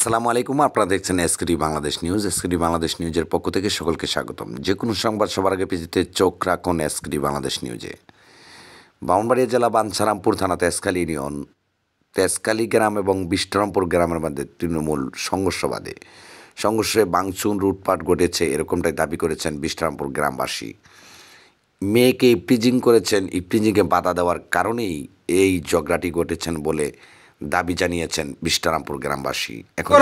আসসালামু আলাইকুম, আপনারা দেখছেন SKD Bangladesh news. SKD Bangladesh নিউজের পক্ষ থেকে সকলকে স্বাগতম। যে কোনো সংবাদ সবার আগে পেজিতে চোখ রাখুন এসকেডি বাংলাদেশ নিউজে। ব্রাহ্মণবাড়িয়া জেলা বাঞ্ছারামপুর থানা তেজখালী ইউনিয়ন তেজখালী গ্রাম এবং বিষ্ণুরামপুর গ্রামের মধ্যে তৃণমূল সংঘর্ষে ভাঙচুর লুটপাট ঘটেছে, এরকমটাই দাবি করেছেন বিষ্ণুরামপুর গ্রামবাসী। মেয়েকে ইফটিজিং করেছেন, ইফটিজিংকে বাধা দেওয়ার কারণেই এই ঝগড়াটি ঘটেছেন বলে দাবি জানিয়েছেন বিষ্ণুরামপুর গ্রামবাসী। এখন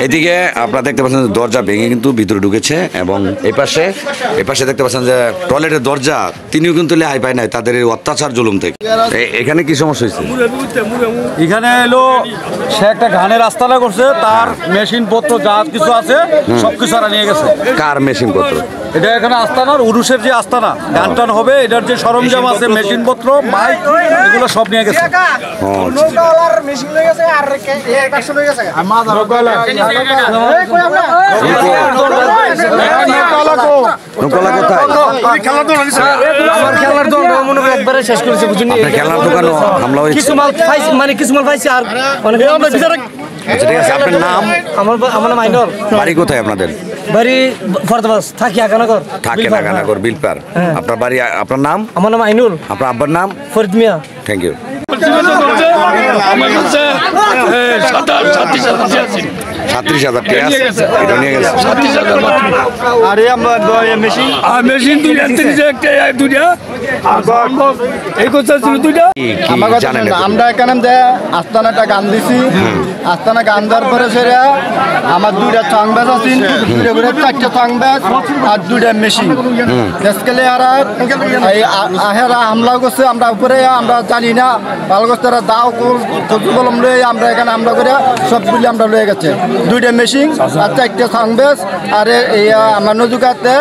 এদিকে আপনারা দেখতে পাচ্ছেন দরজা ভেঙে কিন্তু ভিতরে ঢুকেছে এবং এই পাশে দেখতে পাচ্ছেন যে টয়লেটের দরজা, তিনিও কিন্তু লেহাই পায় নাই তাদের এই অত্যাচার জুলুম থেকে। এখানে কি সমস্যা হয়েছে? এখানে এলো সে একটা ঘানের আস্তানা করছে, তার মেশিন পত্র যা কিছু আছে সবকিছু আর নিয়ে গেছে। কার মেশিন পত্র? এটা এখানে আস্তানার উরুষের যে আস্তানা গান টান হবে, এটার যে সরঞ্জাম আছে মেশিন পত্র মাইক এগুলো সব নিয়ে গেছে। আপনার নাম? আমার মাইনর। বাড়ি কোথায় আপনাদের? বাড়ি ফরদাবাস, থাকি আগানগর বিলপার। আপনার বাড়ি, আপনার নাম? আমার নাম আইনুল। আপনার আব্বার নাম? ফরিদ মিয়া। Thank you. আমরা এখানে আস্তানাটা গান দিছি, আস্তানা গান দেওয়ার পরে সেরা আমার দুইটা চং ব্যাস আছে, চারটা চং ব্যাস আর দুইটা মেশিন আহেরা হামলা করছে। আমরা উপরে আমরা জানি না ভালো করছে, তারা দাও কলম লয়ে আমরা এখানে হামলা করে সবগুলি আমরা লয়ে গেছে। দুইটা মেশিন আর চারটা চং ব্যাস আর আমার নজুকাতে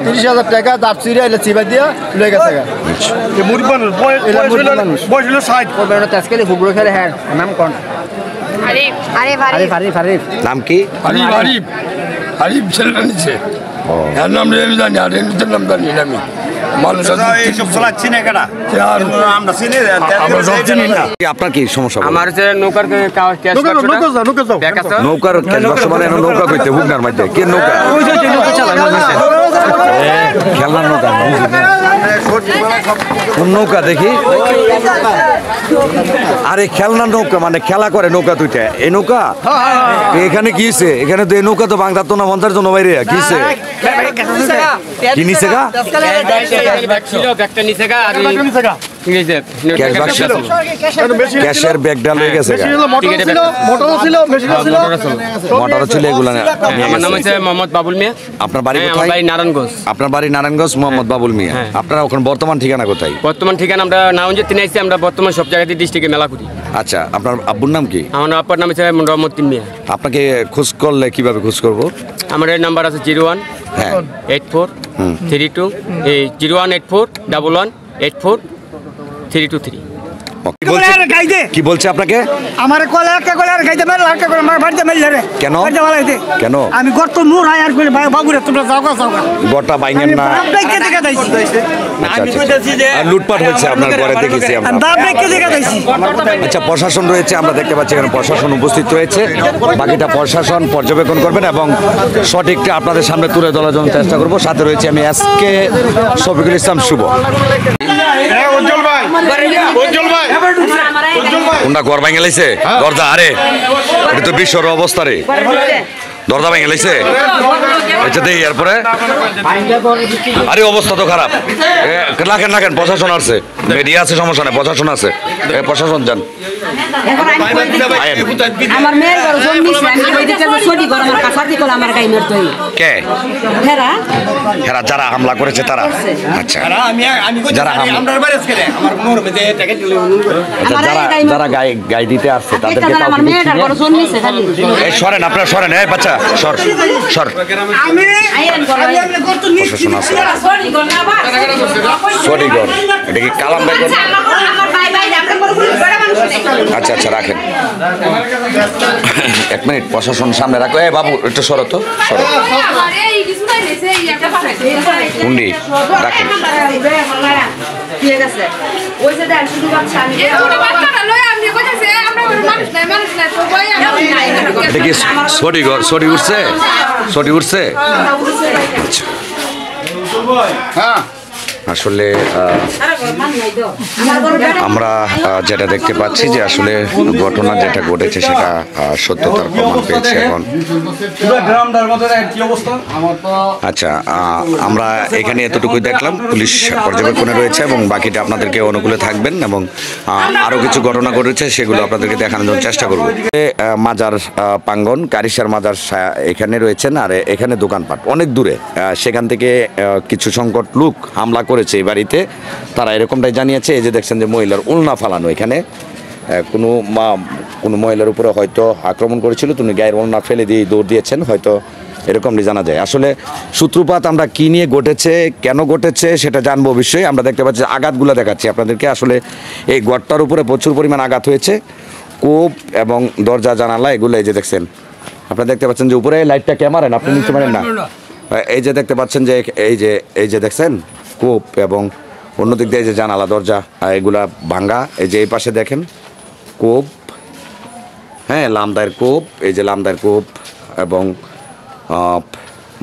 30,000 টাকা দাপসিরে এলে চিবা দিয়ে লয়ে গেছে। নাম কি? আরিফ ছেলেটা নিচ্ছে, এর নাম আমি জানি আর এর নাম জানি না আমি। আপনার কি সমস্যা? আমার নৌকার নৌকার মানে নৌকা কইতে বুকনার মধ্যে কি নৌকা? খেলনার নৌকা। কোন নৌকা দেখি? আরে খেলনার নৌকা, মানে খেলা করে নৌকা দুইটা। এই নৌকা এখানে কি হয়েছে? এখানে তো এই নৌকা তো বাংলা তো না 50 জন বাইরে কি হয়েছে? কি নিছে গা? ক্যাশের ব্যাগ ডাল হয়ে গেছে। মোটর ছিল এগুলা। আমার নাম হচ্ছে মোহাম্মদ বাবুল মিয়া। আপনার বাড়ি কোথায়? নারায়ণগঞ্জ। আপনার বাড়ি নারায়ণগঞ্জ, মোহাম্মদ বাবুল মিয়া। আপনার ওখানে বর্তমান ঠিকানা কোথায়? বর্তমান ঠিকানা আমরা নারায়ণগঞ্জ তিনি আইছি। আমরা বর্তমান সব জায়গাতে ডিস্ট্রিক্টে মেলা করি। আচ্ছা, আপনার আব্বুর নাম কি? আমার আব্বার নাম হচ্ছে রহমদ্দিন মিয়া। আপনাকে খোঁজ করলে কিভাবে খোঁজ করবো? আমার এই নাম্বার আছে 018432 01841184 কি বলছে আপনাকে? আমার কলা একটা কলা আর খাইতে পারে একটা করে আমার বাড়িতে মেল রে। কেন? কেন? আমি গর্ত নূর আয়ার করে বাবুরে তোমরা যাও গোটা বাইঙ্গেন না। আপনাকে দেখা দাইছি। আমি কইতাছি যে লুটপাট হচ্ছে আপনার ঘরে দেখেছি আমরা। আপনাকে দেখা দাইছি। আচ্ছা, প্রশাসন রয়েছে, আমরা দেখতে পাচ্ছি এখানে প্রশাসন উপস্থিত রয়েছে। বাকিটা প্রশাসন পর্যবেক্ষণ করবেন এবং সঠিকটা আপনাদের সামনে তুলে ধরার জন্য চেষ্টা করব। সাথে রয়েছে আমি এসকে শফিকুল ইসলাম শুভ। কোনটা ঘর ভাঙে লাইছে? দরজা? আরে এটা তো বিশ্বর অবস্থা রে। দরজা ভেঙে লাইছে। আচ্ছা দেখি এরপরে। আরে অবস্থা তো খারাপ। রাখেন প্রশাসন আছে, মিডিয়া আছে, সমস্যা নেই, প্রশাসন আছে। প্রশাসন যান। আমার মেয়ের ঘর জন্মিছে, আমি কইতে ছুটি ঘর আমার কাছাতি কল আমার গাই মরতে হই। কে? হেরা যারা হামলা করেছে তারা? আচ্ছা, যারা যারা গাই দিতে আসছে তাদেরকে আমার মেয়ের ঘর জন্মিছে খালি। এই সরেন, আপনারা সরেন। এই বাচ্চা সর। আমি আইন ঘর প্রশাসন আছে। সরি ঘর। এটা কি কালাম ভাই? আমার ভাই ভাই আপনার বড় বড় মানুষ। আচ্ছা আচ্ছা, রাখেন 1 মিনিট। প্রশাসন সামনে রাখো। এই বাবু একটু সরো তো, সরো। কুন্ডি রাখেন। ঠিক আছে, ওই যে দেন শুধু বাচ্চা আমি এটা কি সরি উঠছে? সরি উঠছে? আচ্ছা। আসলে আমরা যেটা দেখতে পাচ্ছি যে আসলে ঘটনা যেটা ঘটেছে সেটা সত্যতার প্রমাণ পেয়েছে এখন। আচ্ছা, আমরা এখানে এতটুকুই দেখলাম, পুলিশ পর্যবেক্ষণে রয়েছে এবং বাকিটা আপনাদেরকে অনুকূলে থাকবেন এবং আরও কিছু ঘটনা ঘটেছে সেগুলো আপনাদেরকে দেখানোর চেষ্টা করব। মাজার প্রাঙ্গণ, কারিশার মাজার এখানে রয়েছেন আর এখানে দোকানপাট অনেক দূরে, সেখান থেকে কিছু সংকট লোক হামলা করেছে এই বাড়িতে, তারা এরকমটাই জানিয়েছে। এই যে দেখছেন যে মহিলার উলনা ফালানো, এখানে কোনো মহিলার উপরে হয়তো আক্রমণ করেছিল, তিনি গায়ের উলনা ফেলে দিয়ে দৌড় দিয়েছেন, হয়তো এরকমই জানা যায়। আসলে সূত্রপাত আমরা কি নিয়ে ঘটেছে, কেন ঘটেছে সেটা জানবো অবশ্যই। আমরা দেখতে পাচ্ছি আঘাতগুলো দেখাচ্ছি আপনাদেরকে। আসলে এই ঘরটার উপরে প্রচুর পরিমাণ আঘাত হয়েছে, কোপ এবং দরজা জানালা এগুলো। এই যে দেখছেন, আপনারা দেখতে পাচ্ছেন যে উপরে লাইটটা ক্যামেরা আপনি নিতে পারেন না। এই যে দেখতে পাচ্ছেন যে এই যে দেখছেন কোপ এবং অন্যদিক দিয়ে যে জানালা দরজা এগুলা ভাঙ্গা। এই যে এই পাশে দেখেন কোপ, হ্যাঁ লামদায়ের কোপ, এই যে লামদায়ের কোপ এবং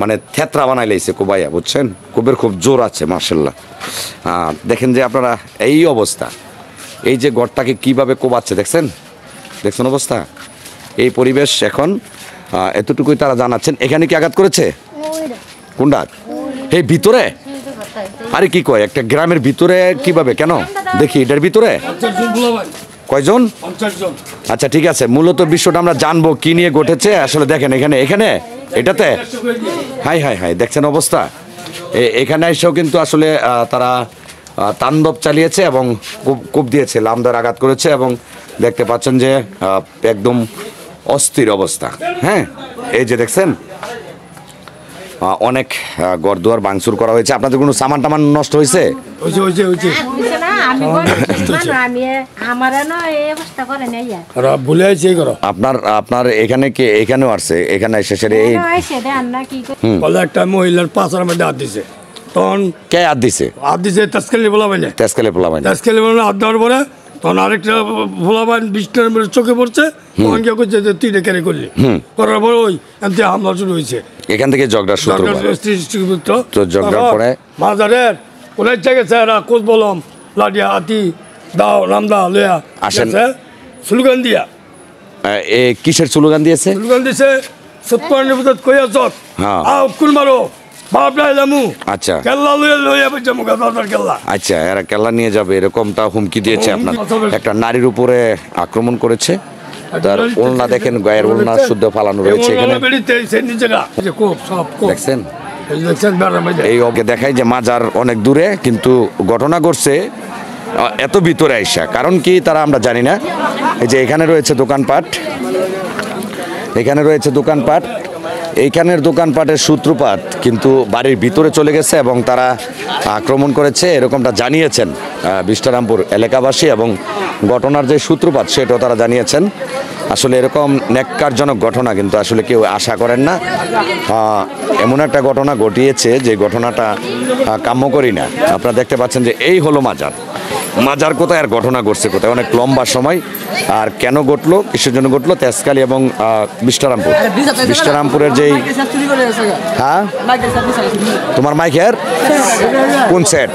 মানে থেতরা বানাই লাইছে কোবাইয়া, বুঝছেন? কোপের খুব জোর আছে মার্শাল্লাহ। দেখেন যে আপনারা এই অবস্থা, এই যে ঘরটাকে কীভাবে কোবাচ্ছে দেখছেন অবস্থা, এই পরিবেশ এখন। এতটুকুই তারা জানাচ্ছেন। এখানে কি আঘাত করেছে? কোনটা? এই ভিতরে? আরে কি কয়, একটা গ্রামের ভিতরে কিভাবে, কেন দেখি এটার ভিতরে কয়জন? আচ্ছা ঠিক আছে, মূলত বিষয়টা আমরা জানবো কি নিয়ে ঘটেছে। আসলে দেখেন এখানে এটাতে হাই হাই হাই দেখছেন অবস্থা। এখানে এসেও কিন্তু আসলে তারা তাণ্ডব চালিয়েছে এবং কূপ দিয়েছে, লামদার আঘাত করেছে এবং দেখতে পাচ্ছেন যে একদম অস্থির অবস্থা। হ্যাঁ, এই যে দেখছেন অনেক ঘরদুয়ার ভাঙচুর করা হয়েছে। আপনাদের কোনো সামান টামান নষ্ট হয়েছে? আপনার এখানে কে এখানেও আসছে? এখানে এসে একটা মহিলার পাঁচার মধ্যে হাত দিছে, তখন কে হাত দিছে? তেজকালি বলা মানে হাত দেওয়ার পরে তখন আরেকটা ভোলাবান বৃষ্টির চোখে পড়ছে, তখন কি করছে যে তুই ক্যারি করলি, করার পর ওই হামলা শুরু হয়েছে। এখান থেকে ঝগড়া পরে মাজারের অনেক জায়গায় এরা কোচ বলম লাডিয়া হাতি দাও রামদা লয়া আসেন স্লোগান দিয়া। কিসের স্লোগান দিয়েছে? স্লোগান দিয়েছে সত্তর কইয়া চত আও কুল মারো আচ্ছা কেল্লা। আচ্ছা, এরা কেল্লা নিয়ে যাবে এরকমটা হুমকি দিয়েছে। আপনার একটা নারীর উপরে আক্রমণ করেছে, তার ওলনা দেখেন, গায়ের ওলনা শুদ্ধ ফালানো রয়েছে এখানে দেখছেন। এই দেখায় যে মাজার অনেক দূরে, কিন্তু ঘটনা ঘটছে এত ভিতরে আইসা। কারণ কি তারা আমরা জানি না। এই যে এখানে রয়েছে দোকানপাট, এইখানের দোকানপাটের সূত্রপাত কিন্তু বাড়ির ভিতরে চলে গেছে এবং তারা আক্রমণ করেছে এরকমটা জানিয়েছেন বিষ্টারামপুর এলাকাবাসী, এবং ঘটনার যে সূত্রপাত সেটাও তারা জানিয়েছেন। আসলে এরকম ন্যাক্কারজনক ঘটনা কিন্তু আসলে কেউ আশা করেন না। এমন একটা ঘটনা ঘটিয়েছে যে ঘটনাটা কাম্য করি না। আপনারা দেখতে পাচ্ছেন যে এই হলো মাজার কোথায় আর ঘটনা ঘটছে কোথায়, অনেক লম্বা সময়। আর কেন ঘটলো, কিসের জন্য ঘটলো? তেজকালি এবং বিষ্টারামপুরের যেই হ্যাঁ তোমার মাইকের কোন সেট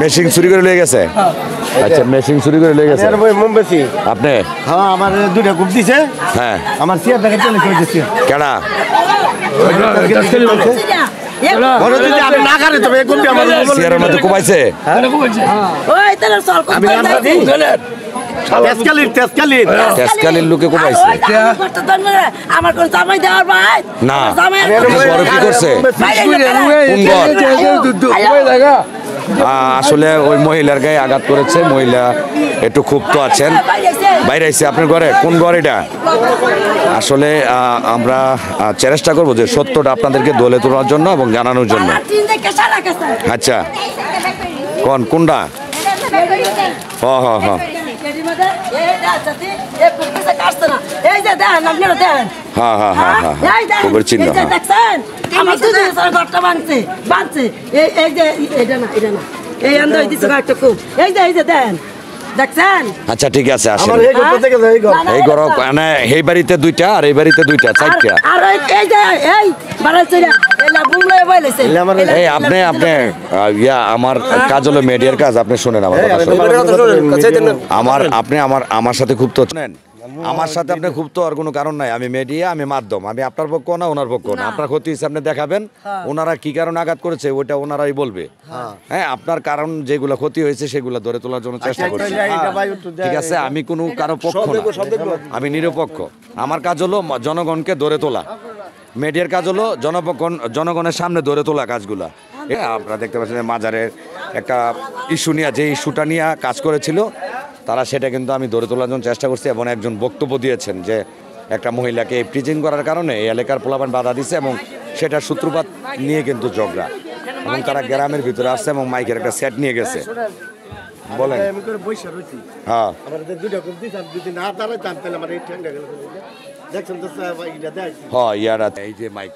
মেশিন চুরি করে লেগে গেছে? আচ্ছা, মেশিন চুরি করে লেগে গেছে আপনি? হ্যাঁ, আমার দুইটা গ্রুপ দিছে। হ্যাঁ, আমার চেয়ার দেখে চলে গেছে। কেডা? চেয়ারের মধ্যে কোপাইছে? তেজকালির লোকে কোপাইছে না? কি করছে? আসলে ওই মহিলার গায়ে আঘাত করেছে, মহিলা একটু ক্ষুব্ধ আছেন। বাইরে আইছে আপনার ঘরে? কোন ঘর এটা? আসলে আমরা চেষ্টা করবো যে সত্যটা আপনাদেরকে দলে তোলার জন্য এবং জানানোর জন্য। আচ্ছা, কোনটা? হ্যাঁ খবর চিহ্ন। দেখছেন আচ্ছা ঠিক আছে আসেন আমার এই ঘর থেকে এই ঘর এই ঘর মানে এই বাড়িতে দুইটা আর এই বাড়িতে দুইটা চারটা আর এই যে এই বাড়াইছিরা এলা বুমলে বইলেছে এই আপনি ইয়া আমার কাজ হলো মিডিয়ার কাজ আপনি শুনেন আমার কথা আমার সাথে খুব তো শুনেন আমার সাথে আপনি খুব তো আর কোনো কারণ নাই আমি মিডিয়া আমি মাধ্যম আমি আপনার পক্ষ না ওনার পক্ষ না আপনার ক্ষতি হয়েছে আপনি দেখাবেন ওনারা কি কারণে আঘাত করেছে ওইটা ওনারাই বলবে হ্যাঁ আপনার কারণ যেগুলো ক্ষতি হয়েছে সেগুলো ধরে তোলার জন্য চেষ্টা করছি ঠিক আছে আমি কোনো কারো পক্ষ না আমি নিরপেক্ষ আমার কাজ হলো জনগণকে ধরে তোলা মিডিয়ার কাজ হলো জনগণের সামনে ধরে তোলা কাজগুলা আপনারা দেখতে পাচ্ছেন মাজারের একটা ইস্যু নিয়ে যে ইস্যুটা নিয়ে কাজ করেছিল তারা সেটা কিন্তু আমি ধরে তোলার জন্য চেষ্টা করছি এবং একজন বক্তব্য দিয়েছেন যে একটা মহিলাকে প্রিজিং করার কারণে এই এলাকার পোলাপান বাধা দিছে এবং সেটার সূত্রপাত নিয়ে কিন্তু ঝগড়া এবং তারা গ্রামের ভিতরে আসছে এবং মাইকের একটা সেট নিয়ে গেছে বলেন হ্যাঁ হ্যাঁ ইয়ারা এই যে মাইক